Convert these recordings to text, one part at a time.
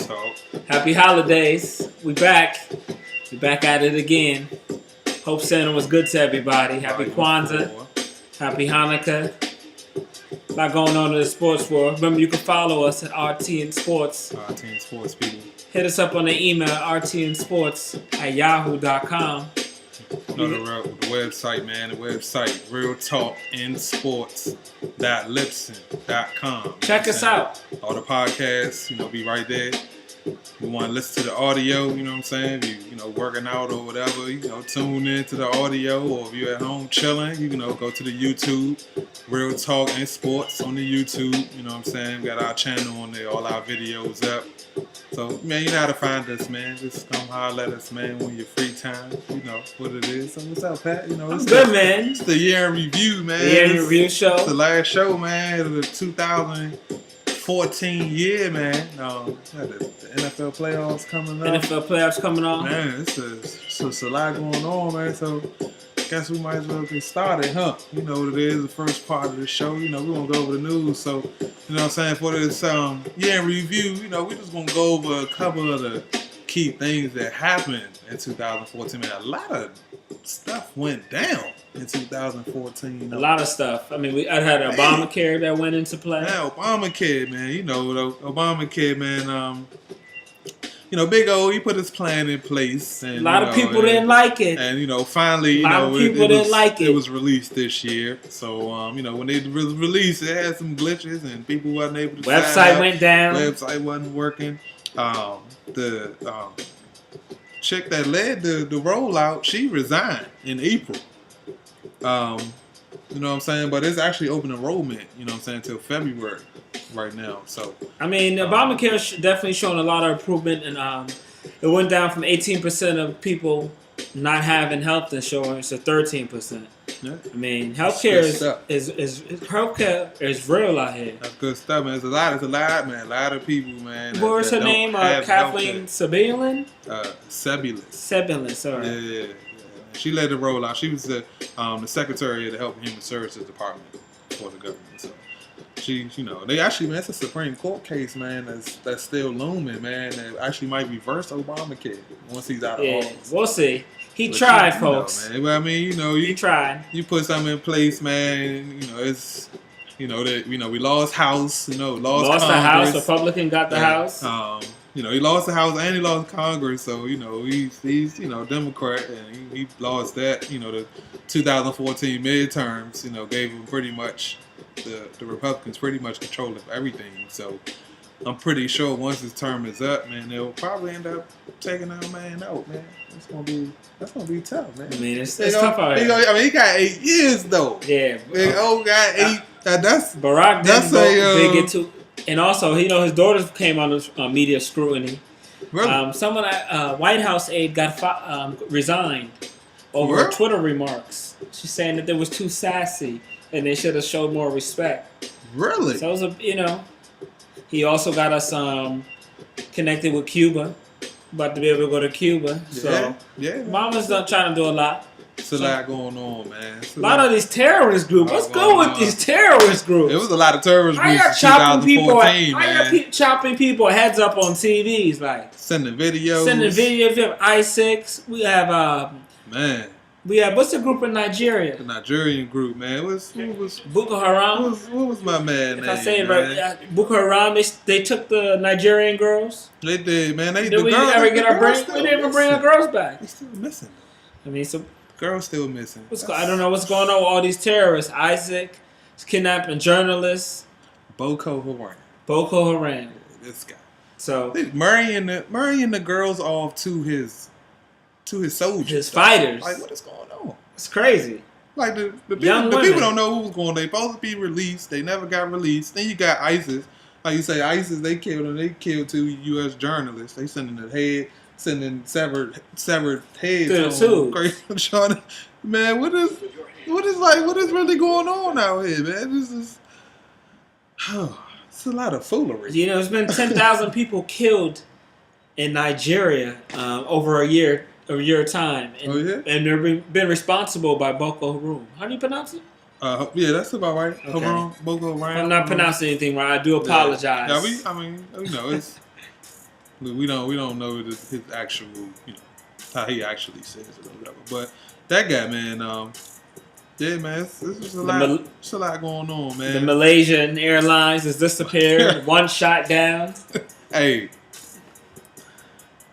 Talk. Happy holidays. We back. We back at it again. Hope Santa was good to everybody. Happy Kwanzaa. Happy Hanukkah. A lot going on in the sports world. Remember, you can follow us at RTN Sports. RTN Sports, people. Hit us up on the email rtnsports@yahoo.com. No, the website, man. The website, realtalkinsports.libsyn.com. Check us out. All the podcasts, be right there. You want to listen to the audio, you know what I'm saying? If you working out or whatever, tune in to the audio. Or if you're at home chilling, go to the YouTube, Real Talk and Sports on the YouTube. You know what I'm saying? We got our channel on there, all our videos up. So, man, you know how to find us, man. Just come holler at us, man, when you're free time. You know what it is. So, what's up, Pat? It's good, man. It's the year in review, man. The year in review show. It's the last show, man, of the 2014 year, man. The NFL playoffs coming up. NFL playoffs coming on. Man, it's a lot going on, man. So, I guess we might as well get started, huh? You know what it is, the first part of the show. We're going to go over the news. So, you know what I'm saying, for this year in review, we're just going to go over a couple of the key things that happened in 2014. Man, a lot of stuff went down in 2014. A lot of stuff. I mean, I had Obamacare that went into play. Yeah, Obamacare, man. Obamacare, man. Big O, he put his plan in place. And, a lot of people didn't like it. And, finally, it was released this year. So, when it was released, it had some glitches and people wasn't able to Website went down. Website wasn't working. The chick that led the rollout, she resigned in April. You know what I'm saying? But it's actually open enrollment, until February right now. So Obamacare definitely showing a lot of improvement, and it went down from 18% of people not having health insurance to 13%. Yeah. Healthcare is real out here. That's good stuff, man. It's a lot, man. A lot of people, man. What was her name? Kathleen Sebelian? Sebelius. Sorry. Yeah. She led the rollout. She was the secretary of the Health and Human Services Department for the government. So she, they actually, man, it's a Supreme Court case, man, that's still looming, man. That actually might reverse Obamacare once he's out of office. We'll see. He tried, folks. Man. He tried. You put something in place, man. It's. We lost House. Lost the House. Republican got the House. He lost the House and he lost Congress, so he's Democrat, and he lost that. The 2014 midterms, gave him pretty much the Republicans pretty much control of everything. So I'm pretty sure once his term is up, man, they'll probably end up taking our man out, man. That's gonna be tough, man. It's tough out here. He got 8 years though. Yeah, Big O got 8. That's Barack. That's big into. And also, his daughters came on media scrutiny. Really? Someone at White House aide got resigned over Twitter remarks. She's saying that they was too sassy and they should have showed more respect. Really? So it was he also got us connected with Cuba. About to be able to go to Cuba. So yeah. Mama's trying to do a lot. It's a lot going on, man. A lot of these terrorist groups. What's good with these terrorist groups? It was a lot of terrorist groups in 2014, man. Chopping people heads up on TVs, like sending videos. We have ISIS. We have what's the group in Nigeria? The Nigerian group, man. Who was Boko Haram? What was my man? If I say it right, Boko Haram. They took the Nigerian girls. They did, man. We didn't even bring our girls back. They're still missing. Girls still missing. I don't know what's going on with all these terrorists. ISIS is kidnapping journalists. Boko Haram. This guy. So marrying the girls off to his soldiers. His fighters. Like, what is going on? It's crazy. Like the people don't know who was going. They supposed to be released. They never got released. Then you got ISIS. Like you say, ISIS. They killed them. They killed 2 U.S. journalists. They sending severed heads. Crazy. Man, what is really going on out here, man? This is it's a lot of foolery. There's been 10,000 people killed in Nigeria over a year time, and they've been responsible by Boko Haram. How do you pronounce it? Yeah, that's about right. Okay. Boko Haram. I'm not pronouncing anything right. I do apologize. Yeah, it's We don't know his actual, how he actually says it or whatever. But that guy, man, yeah, man, it's a lot. It's a lot going on, man. The Malaysian Airlines has disappeared. One shot down. Hey,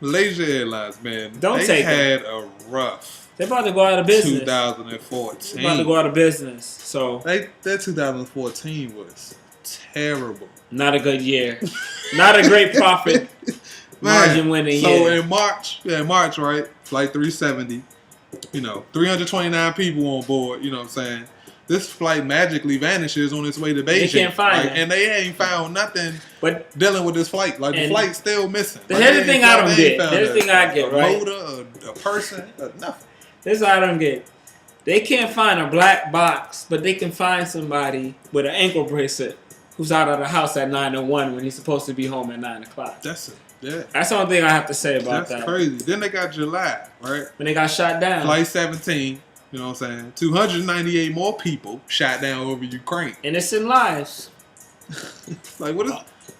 Malaysia Airlines, man. They had a rough. They're about to go out of business. 2014. They're about to go out of business. So their 2014 was terrible. Not a good year. Not a great profit margin winning year. So in March, right? Flight 370. 329 people on board. You know what I'm saying? This flight magically vanishes on its way to Beijing. They can't find it. And they ain't found nothing but dealing with this flight. Like, the flight's still missing. Here's the thing I don't get. Here's the thing I get, right? A motor, a person, nothing. This is what I don't get. They can't find a black box, but they can find somebody with an ankle bracelet who's out of the house at 9:01 when he's supposed to be home at 9 o'clock. That's it. Yeah. That's the only thing I have to say about that. That's crazy. Then they got July, right? When they got shot down. Flight 17, you know what I'm saying? 298 more people shot down over Ukraine. Innocent lives. Like, what is...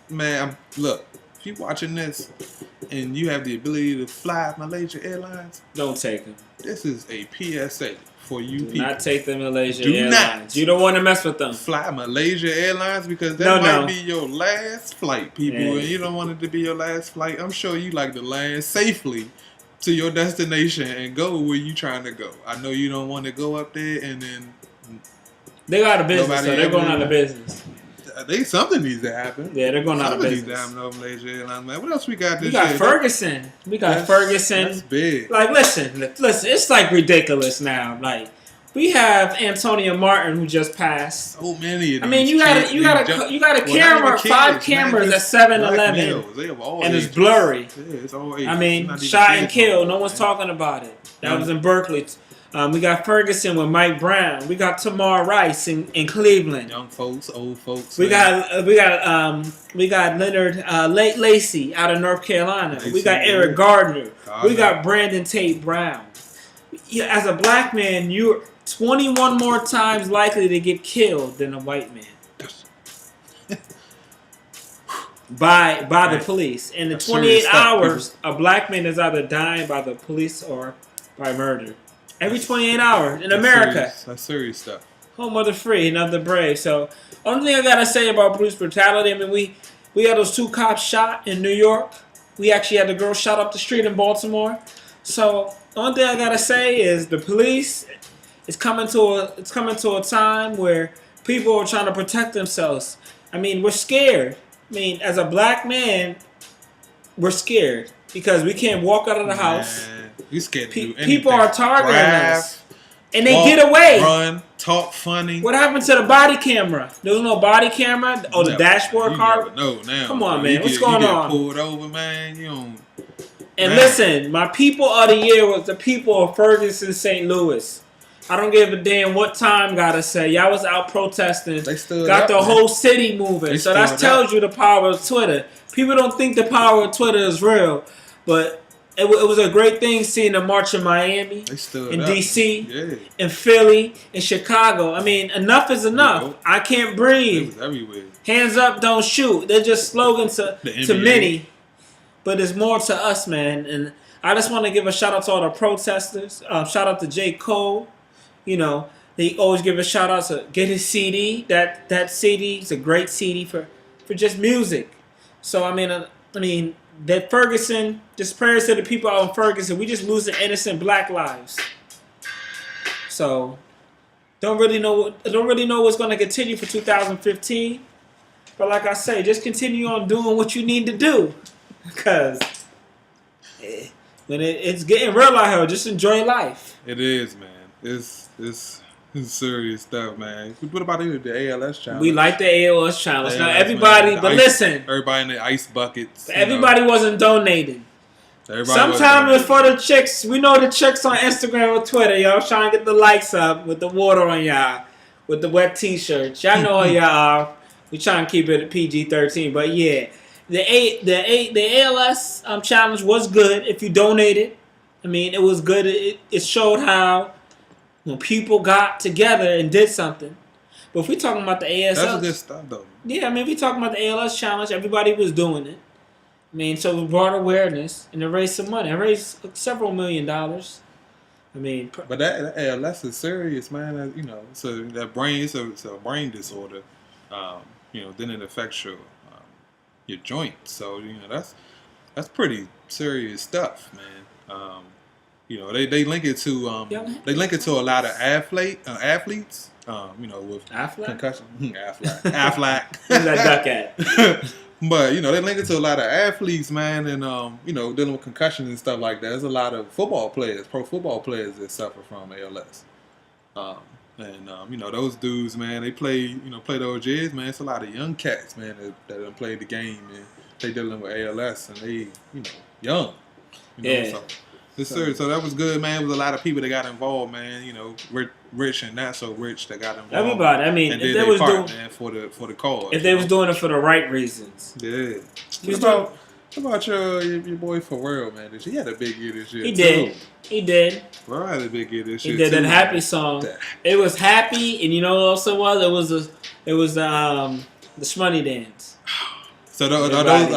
Man, look, if you watching this and you have the ability to fly Malaysia Airlines... Don't take them. This is a PSA for you people. Do not take the Malaysia Airlines. You don't want to mess with them. Fly Malaysia Airlines because that might be your last flight, people. Yeah. And you don't want it to be your last flight. I'm sure you like to land safely to your destination and go where you trying to go. I know you don't want to go up there and then... They got out of business, so they're going out of business. Something needs to happen. Yeah, they're going out of business. Something needs to happen over Malaysia Airlines, man. What else we got this year? We got Ferguson. That's big. Like, listen, it's like ridiculous now. Like, we have Antonio Martin who just passed. So many of these. I mean, you got a camera, 5 cameras at 7-Eleven, and it's blurry. Yeah, it's all I mean, shot and killed. No one's talking about it. That was in Berkeley. We got Ferguson with Mike Brown. We got Tamar Rice in Cleveland. Young folks, old folks. We got Leonard Lacey out of North Carolina. We got Eric Gardner. We got Brandon Tate Brown. As a black man, you're 21 more times likely to get killed than a white man. by the police. In the 28 hours, a black man is either dying by the police or by murder. Every 28 hours in America. That's serious stuff. Home of the free and of the brave. So, only thing I gotta say about police brutality, I mean, we had those 2 cops shot in New York. We actually had the girl shot up the street in Baltimore. So, the only thing I gotta say is the police is coming to a time where people are trying to protect themselves. I mean, we're scared. I mean, as a black man, we're scared because we can't walk out of the house. You scared to do anything. People are targeting us. And they walk, get away. Run, talk funny. What happened to the body camera? There was no body camera? Oh, the dashboard car? No, now. Come on, man. What's going on? You get pulled over, man. You don't... And listen, my people of the year was the people of Ferguson, St. Louis. I don't give a damn what time gotta say. Y'all was out protesting. They stood got up, the whole city moving. So that tells you the power of Twitter. People don't think the power of Twitter is real, but it was a great thing seeing the march in Miami, in D.C., in Philly, in Chicago. I mean, enough is enough. I can't breathe. It was everywhere. Hands up, don't shoot. They're just slogans to many, but it's more to us, man. And I just want to give a shout out to all the protesters. Shout out to J. Cole. You know, they always give a shout out to get his CD. That CD is a great CD for just music. So I mean. That Ferguson, just prayers to the people out in Ferguson. We just losing innocent black lives. So, don't really know what's going to continue for 2015. But like I say, just continue on doing what you need to do, because when it's getting real out here, just enjoy life. It is, man. It's serious stuff, man. What about the ALS challenge? We like the ALS challenge. Now, everybody, but listen. Everybody in the ice buckets. Everybody wasn't donating. Sometimes it's for the chicks. We know the chicks on Instagram or Twitter. Y'all trying to get the likes up with the water on y'all, with the wet t-shirts. Y'all know who y'all are. We trying to keep it at PG-13. But yeah, the ALS challenge was good if you donated. I mean, it was good. It showed how when people got together and did something. But if we talking about the ALS... That's good stuff, though. Yeah, I mean, if we talking about the ALS challenge, everybody was doing it. I mean, so it brought awareness and it raised some money. It raised several $1 million. I mean, but that ALS is serious, man. So that brain, it's a brain disorder. Then it affects your joints. So that's pretty serious stuff, man. They link it to a lot of athletes. With Affleck? concussion. Affleck. Where's that duck at? But they link it to a lot of athletes, man, and dealing with concussions and stuff like that. There's a lot of pro football players that suffer from ALS. Those dudes, man, they play those years, man. It's a lot of young cats, man, that done played the game and they dealing with ALS and they, young. So it's serious. So that was good, man. There was a lot of people that got involved, man. Rich and not so rich that got involved. Everybody. I mean, and if they was doing, man, for the cause. If they was doing it for the right reasons. Yeah. What about your boy Pharrell, man? He had a big year this year. He did. Pharrell had a big year this year. He did that happy song. It was happy, and you know what also was? It was the Shmoney dance. So are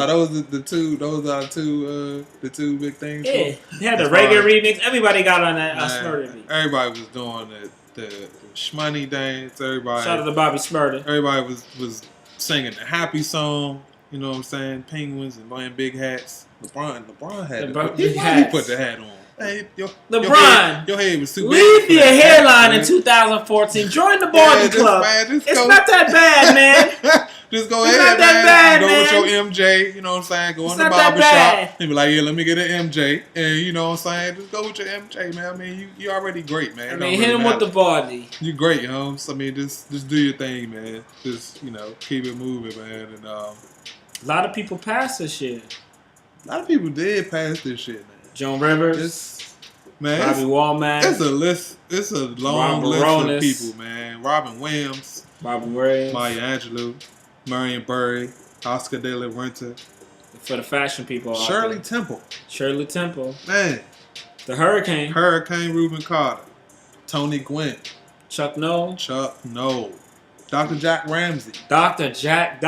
those the two? Those are the two big things. Yeah, they had the reggae remix. Everybody got on that Smurder beat. Everybody was doing the Shmoney dance. Everybody. Shout out to Bobby Smurder. Everybody was singing the happy song. You know what I'm saying? Penguins and wearing big hats. LeBron had he put the hat on. Hey, LeBron, your head was too big. Leave your hairline in 2014. Join the Barney Club. It's not that bad, man. Just go ahead, man. Go with your MJ. You know what I'm saying? Go in the barbershop. And be like, yeah, let me get an MJ. And you know what I'm saying? Just go with your MJ, man. I mean, you already great, man. I mean, hit him with the body. You great, Holmes. I mean, just do your thing, man. Just keep it moving, man. And a lot of people passed this shit. A lot of people did pass this shit, man. Joan Rivers, Bobby Womack. It's a list. It's a long list of people, man. Robin Williams, Maya Angelou, Marion Barry, Oscar De La Renta. For the fashion people, Shirley Temple, man. The Hurricane, Reuben Carter, Tony Gwynn, Chuck Noll, Dr. Jack Ramsey. Dr. Jack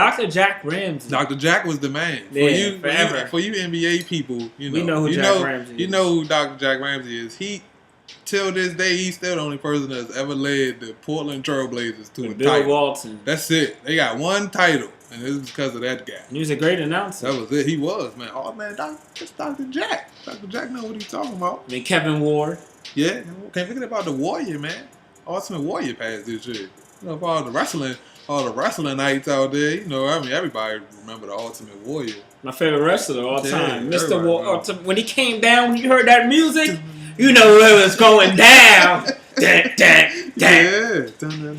Ramsey. Dr. Jack was the man. For you NBA people, we know who Jack Ramsey is. You know who Dr. Jack Ramsey is. Till this day, he's still the only person that's ever led the Portland Trailblazers to a Bill title. Walton. That's it. They got one title, and it was because of that guy. He was a great announcer. That was it. He was, man. Oh, man, it's Dr. Jack. Dr. Jack know what he's talking about. I mean, Kevin Ward. Yeah. Can't forget about the Warrior, man. Ultimate Warrior passed this year. For all the wrestling nights out there, everybody remember the Ultimate Warrior. My favorite wrestler of all time, Mr. Ward. When he came down, when you heard that music, you know it was going down. Yeah,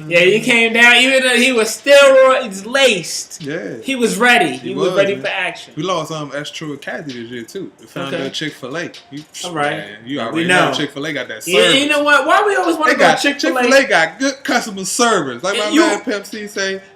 he came down, even though he was steroids laced. Yeah. He was ready. He was ready for action. We lost S. True Caddy this year, too. The founder of Chick-fil-A. All right. Man, you already know Chick-fil-A got that service. Yeah, you know what? Why we always want to go to Chick-fil-A? Chick-fil-A got good customer service. Like my man Pimp C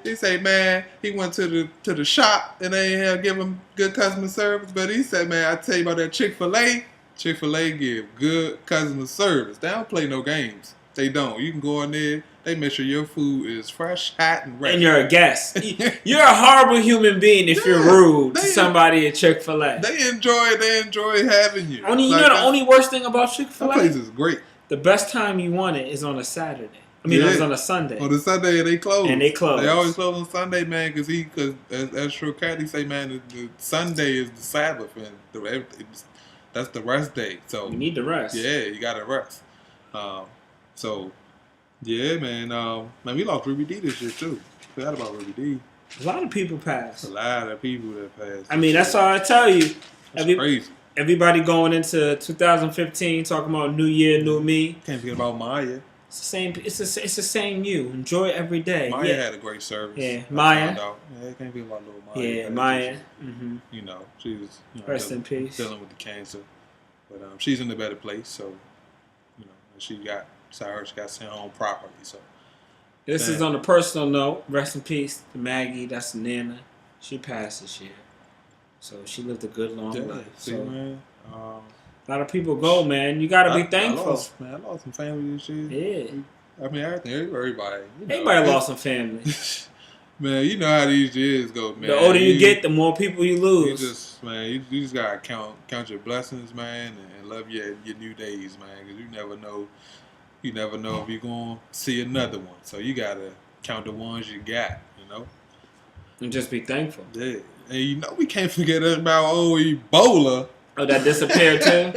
he say, man, he went to the shop and they ain't give him good customer service. But he said, man, I tell you about that Chick-fil-A. Chick-fil-A give good customer service. They don't play no games. They don't. You can go in there. They make sure your food is fresh, hot, and ready. And you're a guest. You're a horrible human being if you're rude to somebody at Chick-fil-A. They enjoy having you. The only worst thing about Chick-fil-A? That place is great. The best time you want it is on a Saturday. It's on a Sunday. On the Sunday, they close. They always close on Sunday, man, because as True Cat, he say, man, the Sunday is the Sabbath, and that's the rest day. So you need to rest. Yeah, you got to rest. So, yeah, man, we lost Ruby D this year, too. Forgot about Ruby D. A lot of people passed. A lot of people that passed. I mean, that's all I tell you. That's crazy. Everybody going into 2015 talking about new year, new me. Can't forget about Maya. It's the same. It's the same you. Enjoy every day. Maya had a great service. Yeah, Maya. Yeah, can't forget about little Maya. Yeah, Maya. Mm-hmm. She was rest in peace. Dealing with the cancer, but she's in a better place. So, she got sent home properly. So this is on a personal note. Rest in peace to Maggie. That's Nana. She passed this year, so she lived a good long life. See, man. A lot of people go, man. You gotta be thankful. I lost some family this year. Yeah. I mean, everybody. Everybody lost some family. Man, you know how these years go, man. The older you get, the more people you lose. You just gotta count your blessings, man, and love your new days, man. Because you never know if you're gonna see another one. So you gotta count the ones you got, you know. And just be thankful. Yeah, and you know we can't forget about Ebola. Oh, that disappeared too.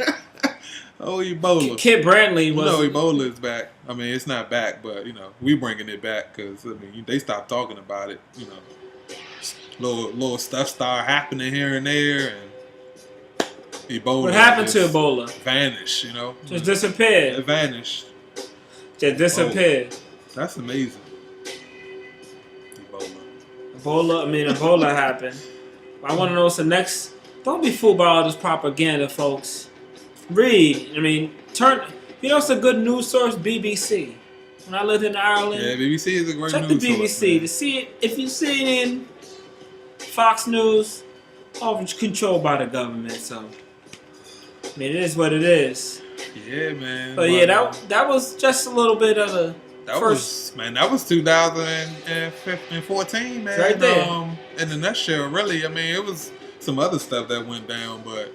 Ebola. Kid Brantley was. Ebola is back. I mean, it's not back, but we bringing it back because they stopped talking about it. Little stuff started happening here and there, and Ebola. What happened to Ebola? Vanished. Just disappeared. It vanished. Just disappeared. Ebola. That's amazing. Ebola happened. I want to know what's the next. Don't be fooled by all this propaganda, folks. Read. It's a good news source, BBC. When I lived in Ireland, yeah, BBC is a great check news the BBC source, man. to see it. If you see it in Fox News, all controlled by the government. So, it is what it is. Yeah, man. But that was just a little bit of the first. That was 2014, man. Right there. In the nutshell, really. It was some other stuff that went down, but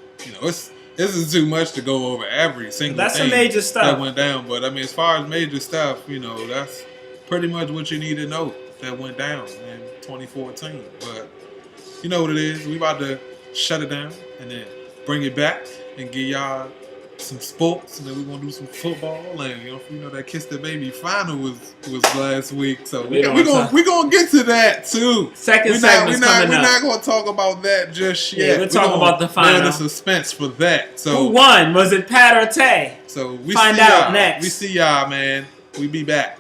this is too much to go over every single That's thing some major stuff that went down. But as far as major stuff, that's pretty much what you need to know that went down in 2014. But you know what it is. We about to shut it down and then bring it back and give y'all some sports, and then we're gonna do some football, and that Kiss the Baby final was last week, so we're gonna get to that too. Segment's coming up. We're not gonna talk about that just yet. Yeah, we'll talk about the final. The suspense for that. So who won? Was it Pat or Tay? So we find out next. We see y'all, man. We be back.